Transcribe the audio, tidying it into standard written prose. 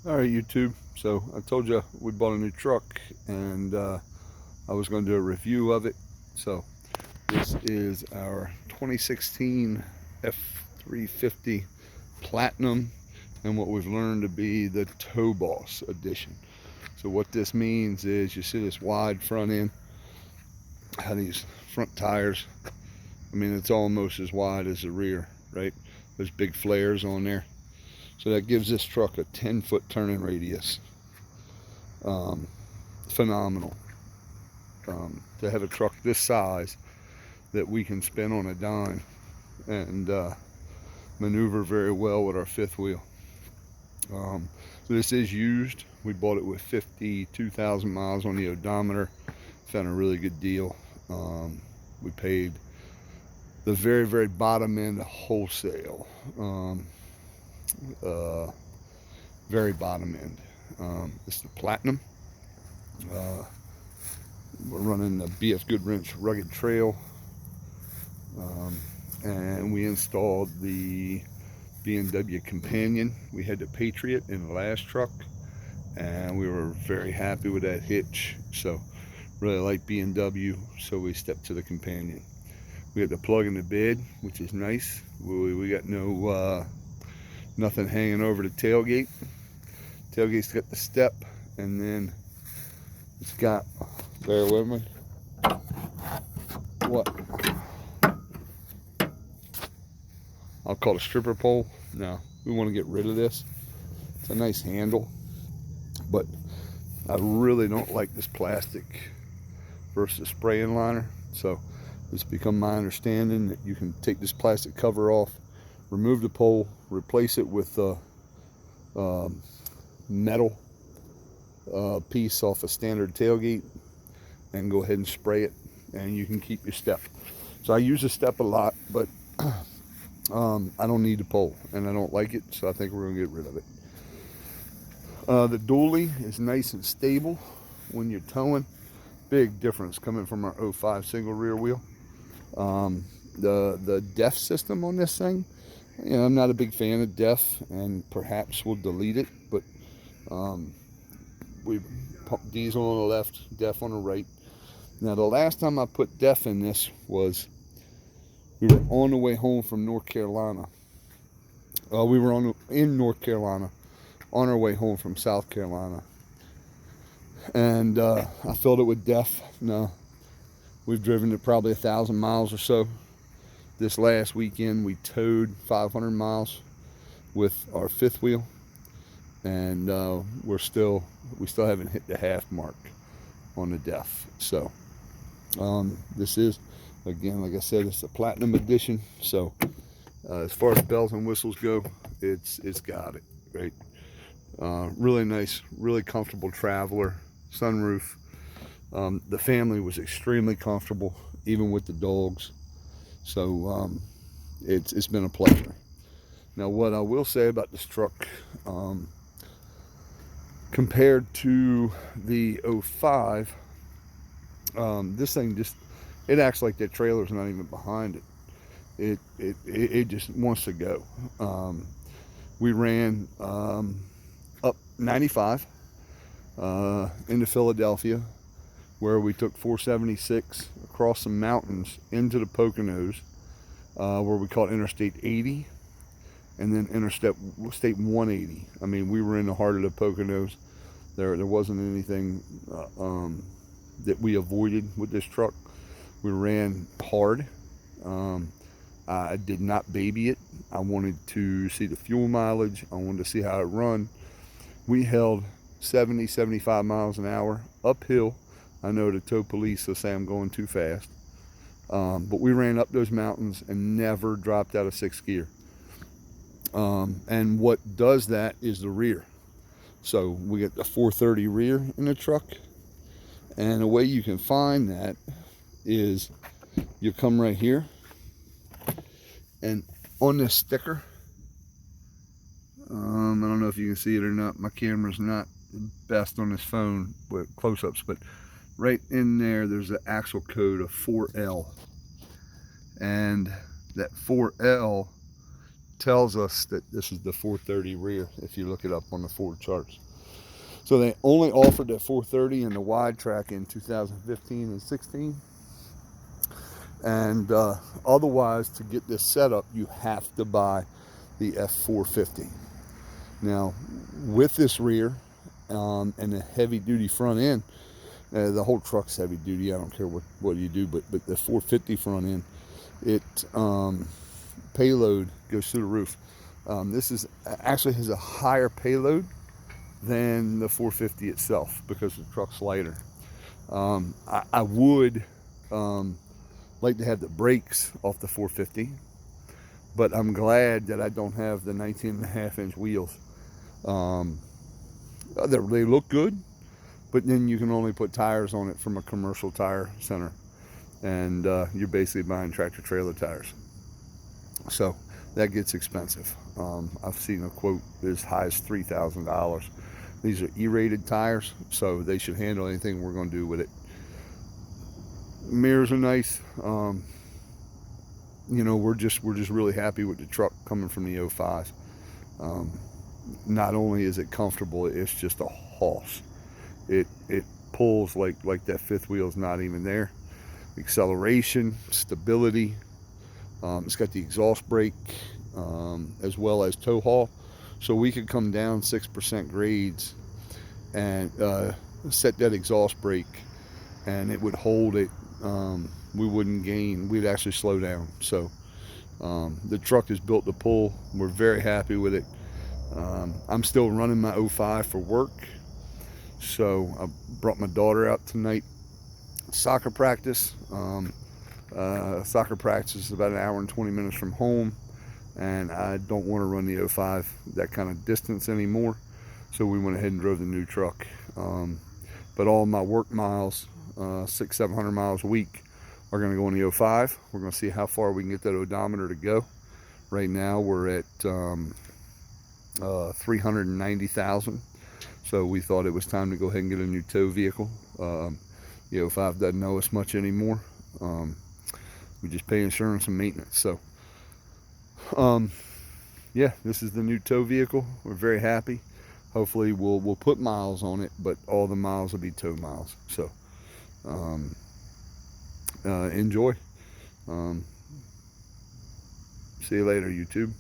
All right, YouTube. So I told you we bought a new truck, and I was going to do a review of it. So this is our 2016 F350 Platinum, and what we've learned to be the Tow Boss edition. So what this means is you see this wide front end, how these front tires. I mean, it's almost as wide as the rear, right? There's big flares on there. So that gives this truck a 10-foot turning radius. Um, Phenomenal. To have a truck this size that we can spin on a dime and maneuver very well with our fifth wheel. So this is used. We bought it with 52,000 miles on the odometer. Found a really good deal. We paid the very, very bottom end wholesale. Very bottom end. It's the Platinum. Uh, we're running the BF Goodwrench Rugged Trail, and we installed the BMW Companion. We had the Patriot in the last truck, and we were very happy with that hitch. So really like BMW, so we stepped to the Companion. We had the plug in the bed, which is nice. We got no nothing hanging over the tailgate. Tailgate's got the step, and then it's got, bear with me, what I'll call a stripper pole. No, we want to get rid of this. It's a nice handle, but I really don't like this plastic versus spraying liner. So it's become my understanding that you can take this plastic cover off, remove the pole, replace it with a metal piece off a standard tailgate, and go ahead and spray it, and you can keep your step. So I use the step a lot, but I don't need the pole, and I don't like it, so I think we're gonna get rid of it. The dually is nice and stable when you're towing. Big difference coming from our 05 single rear wheel. The DEF system on this thing, you know, I'm not a big fan of DEF, and perhaps we'll delete it, but we pump diesel on the left, DEF on the right. Now the last time I put DEF in this was, we were on the way home from North Carolina. We were in North Carolina on our way home from South Carolina, and I filled it with DEF. Now we've driven it probably 1,000 miles or so. This last weekend we towed 500 miles with our fifth wheel, and we still haven't hit the half mark on the DEF. So this is, again, like I said, it's a Platinum edition. So as far as bells and whistles go, it's got it, right? Really nice, really comfortable traveler, sunroof. The family was extremely comfortable, even with the dogs. So it's been a pleasure. Now what I will say about this truck, compared to the 05, this thing just, it acts like that trailer's not even behind it. It just wants to go. We ran up 95 into Philadelphia, where we took 476 across some mountains into the Poconos, where we call it Interstate 80, and then Interstate 180. I mean, we were in the heart of the Poconos. There wasn't anything that we avoided with this truck. We ran hard. I did not baby it. I wanted to see the fuel mileage. I wanted to see how it run. We held 70, 75 miles an hour uphill. I know the tow police will say I'm going too fast. But we ran up those mountains and never dropped out of sixth gear. And what does that is the rear. So we get the 430 rear in the truck. And the way you can find that is you come right here, and on this sticker, I don't know if you can see it or not. My camera's not best on this phone with close-ups, but right in there, there's an axle code of 4L. And that 4L tells us that this is the 430 rear if you look it up on the Ford charts. So they only offered that 430 in the wide track in 2015 and 16. And otherwise, to get this setup, you have to buy the F350. Now, with this rear and the heavy-duty front end, the whole truck's heavy-duty. I don't care what you do, but the 450 front end, it payload goes through the roof. This is actually has a higher payload than the 450 itself because the truck's lighter. I would like to have the brakes off the 450, but I'm glad that I don't have the 19.5-inch wheels. They look good, but then you can only put tires on it from a commercial tire center, and you're basically buying tractor trailer tires, so that gets expensive. I've seen a quote as high as $3,000. These are E-rated tires, so they should handle anything we're going to do with it. Mirrors are nice. You know, we're just really happy with the truck coming from the 05. Not only is it comfortable, it's just a hoss. It pulls like that fifth wheel's not even there. Acceleration, stability. It's got the exhaust brake as well as tow haul, so we could come down 6% grades and set that exhaust brake, and it would hold it. We wouldn't gain, we'd actually slow down. So the truck is built to pull. We're very happy with it. I'm still running my 05 for work, so I brought my daughter out tonight. Soccer practice. Soccer practice is about an hour and 20 minutes from home, and I don't want to run the 05 that kind of distance anymore, so we went ahead and drove the new truck. But all my work miles, 600-700 miles a week, are going to go in the 05. We're going to see how far we can get that odometer to go. Right now we're at 390,000, so we thought it was time to go ahead and get a new tow vehicle. The 05 doesn't know us much anymore. We just pay insurance and maintenance. So yeah, this is the new tow vehicle. We're very happy. Hopefully we'll put miles on it, but all the miles will be tow miles. So enjoy. See you later, YouTube.